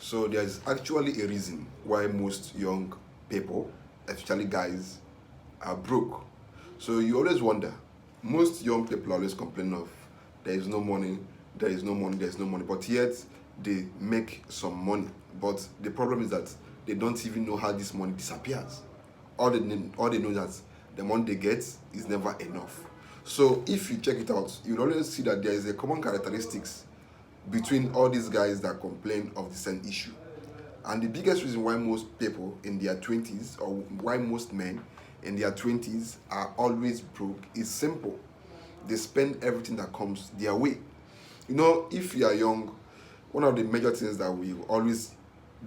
So there's actually a reason why most young people, especially guys, are broke. So you always wonder. Most young people always complain of there is no money, there is no money, there is no money. But yet they make some money. But the problem is that they don't even know how this money disappears. All they know that the money they get is never enough. So if you check it out, you'll always see that there is a common characteristics between all these guys that complain of the same issue. And the biggest reason why most people in their 20s, or why most men in their 20s are always broke, is simple. They spend everything that comes their way. If you are young, one of the major things that will always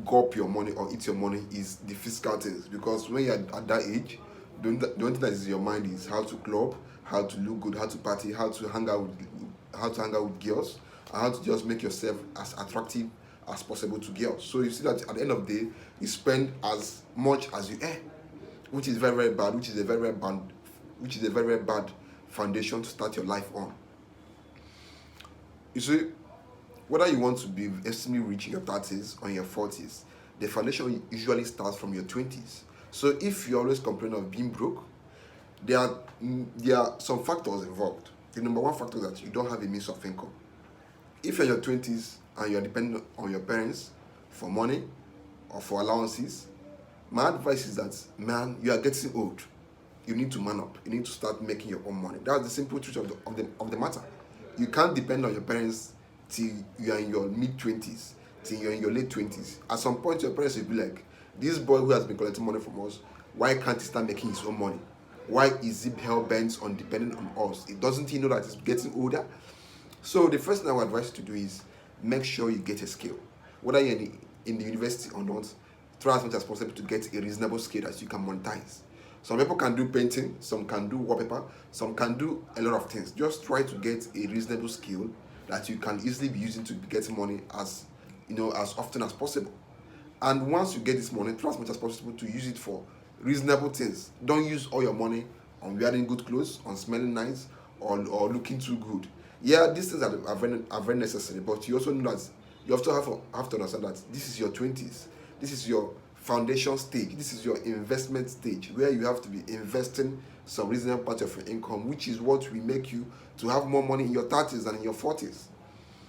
go up your money or eat your money is the physical things. Because when you're at that age, the only thing that is in your mind is how to club, how to look good, how to party, how to hang out with girls, and how to just make yourself as attractive as possible to girls. So you see that at the end of the day, you spend as much as you earn, which is very very bad, which is a very very bad foundation to start your life on. You see, whether you want to be extremely rich in your 30s or in your 40s, the foundation usually starts from your 20s. So if you always complain of being broke, there are some factors involved. The number one factor is that you don't have a means of income. If you're in your 20s and you're dependent on your parents for money or for allowances, my advice is that, man, you are getting old. You need to man up. You need to start making your own money. That's the simple truth of the matter. You can't depend on your parents till you are in your mid 20s, till you're in your late 20s. At some point, your parents will be like, this boy who has been collecting money from us, why can't he start making his own money? Why is he hell bent on depending on us? Doesn't he know that he's getting older? So the first thing I would advise you to do is make sure you get a skill. Whether you're in the university or not, try as much as possible to get a reasonable skill that you can monetize. Some people can do painting, some can do wallpaper, some can do a lot of things. Just try to get a reasonable skill that you can easily be using to get money as often as possible. And once you get this money, try as much as possible to use it for reasonable things. Don't use all your money on wearing good clothes, on smelling nice, or looking too good. Yeah, these things are very necessary, but you also know that you have to understand that this is your 20s. This is your foundation stage. This is your investment stage where you have to be investing some reasonable part of your income, which is what will make you to have more money in your 30s than in your 40s.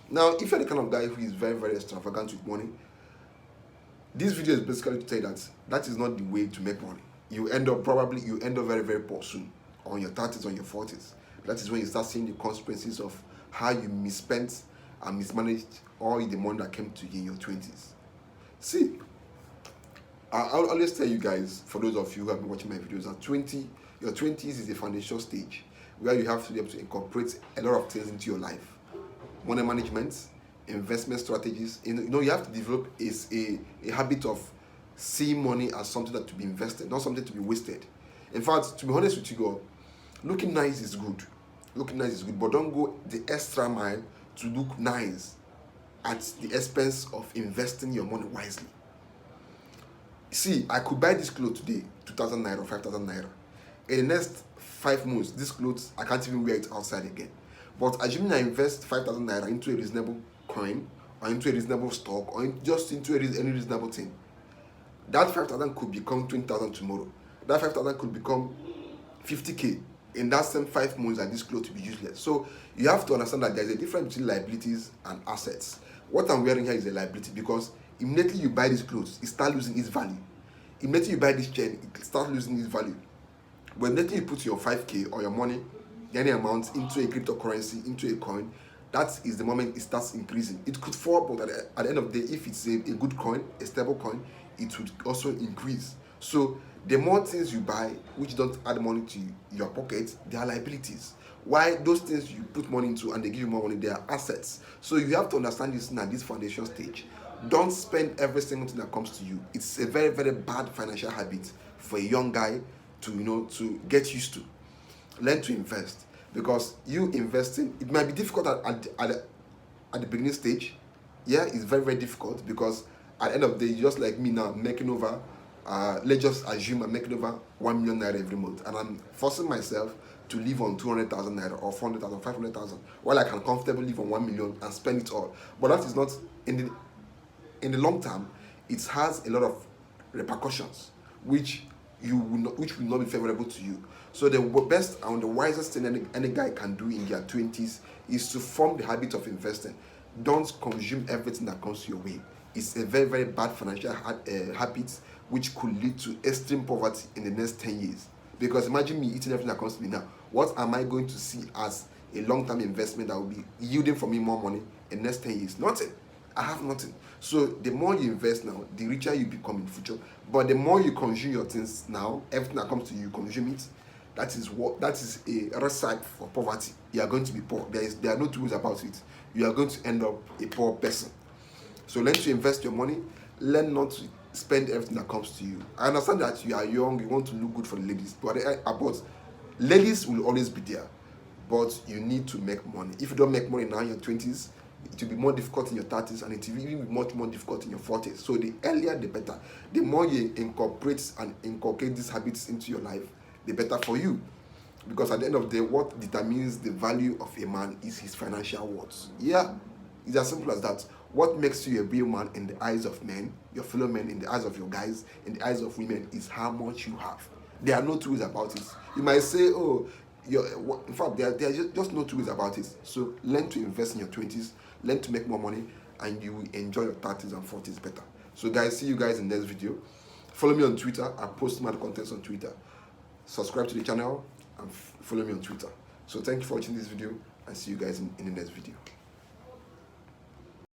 Now, if you're the kind of guy who is very, very extravagant with money, this video is basically to tell you that that is not the way to make money. You end up very, very poor soon, on your 30s, on your 40s. That is when you start seeing the consequences of how you misspent and mismanaged all the money that came to you in your 20s. See, I'll always tell you guys, for those of you who have been watching my videos, that your 20s is a foundation stage where you have to be able to incorporate a lot of things into your life. Money management, investment strategies. You have to develop a habit of seeing money as something that to be invested, not something to be wasted. In fact, to be honest with you, God, looking nice is good. But don't go the extra mile to look nice at the expense of investing your money wisely. See, I could buy this clothes today, 2,000 naira or 5,000 naira. In the next 5 months, this clothes, I can't even wear it outside again. But assuming I invest 5,000 naira into a reasonable coin, or into a reasonable stock, or just into any reasonable thing, that 5,000 could become 20,000 tomorrow. That 5,000 could become 50k in that same 5 months that this clothes will be useless. So you have to understand that there is a difference between liabilities and assets. What I'm wearing here is a liability because immediately you buy these clothes, it starts losing its value. Immediately you buy this chain, it starts losing its value. But immediately you put your 5k or your money, any amount, into a cryptocurrency, into a coin, that is the moment it starts increasing. It could fall, but at the end of the day, if it's a good coin, a stable coin, it would also increase. So the more things you buy which don't add money to your pocket, they are liabilities. Why those things you put money into and they give you more money, they are assets. So you have to understand this at this foundation stage. Don't spend every single thing that comes to you. It's a very, very bad financial habit for a young guy to get used to. Learn to invest, because you investing, it might be difficult at the beginning stage. Yeah, it's very, very difficult because at the end of the day, just like me now, making over, let's just assume I'm making over 1 million naira every month, and I'm forcing myself to live on 200,000 naira or 400,000, 500,000, while I can comfortably live on 1 million and spend it all. But that is not in the in the long term, it has a lot of repercussions which which will not be favorable to you. So the best and the wisest thing any guy can do in their 20s is to form the habit of investing. Don't consume everything that comes your way. It's a very, very bad financial habit which could lead to extreme poverty in the next 10 years. Because imagine me eating everything that comes to me now. What am I going to see as a long-term investment that will be yielding for me more money in the next 10 years? Nothing. I have nothing. So the more you invest now, the richer you become in the future. But the more you consume your things now, everything that comes to you, consume it. That is a recipe for poverty. You are going to be poor. There are no two ways about it. You are going to end up a poor person. So learn to invest your money. Learn not to spend everything that comes to you. I understand that you are young, you want to look good for the ladies, but ladies will always be there. But you need to make money. If you don't make money now in your 20s, it will be more difficult in your 30s, and it will even be much more difficult in your 40s. So the earlier the better. The more you inculcate these habits into your life, the better for you. Because at the end of the day, what determines the value of a man is his financial worth. Yeah, it's as simple as that. What makes you a real man in the eyes of men, your fellow men, in the eyes of your guys, in the eyes of women, is how much you have. There are no two ways about it. You might say, oh, in fact, there are just no two ways about it. So learn to invest in your 20s, learn to make more money, and you will enjoy your 30s and 40s better. So guys, see you guys in the next video. Follow me on Twitter. I post my contents on Twitter. Subscribe to the channel and follow me on Twitter. So thank you for watching this video, and see you guys in the next video.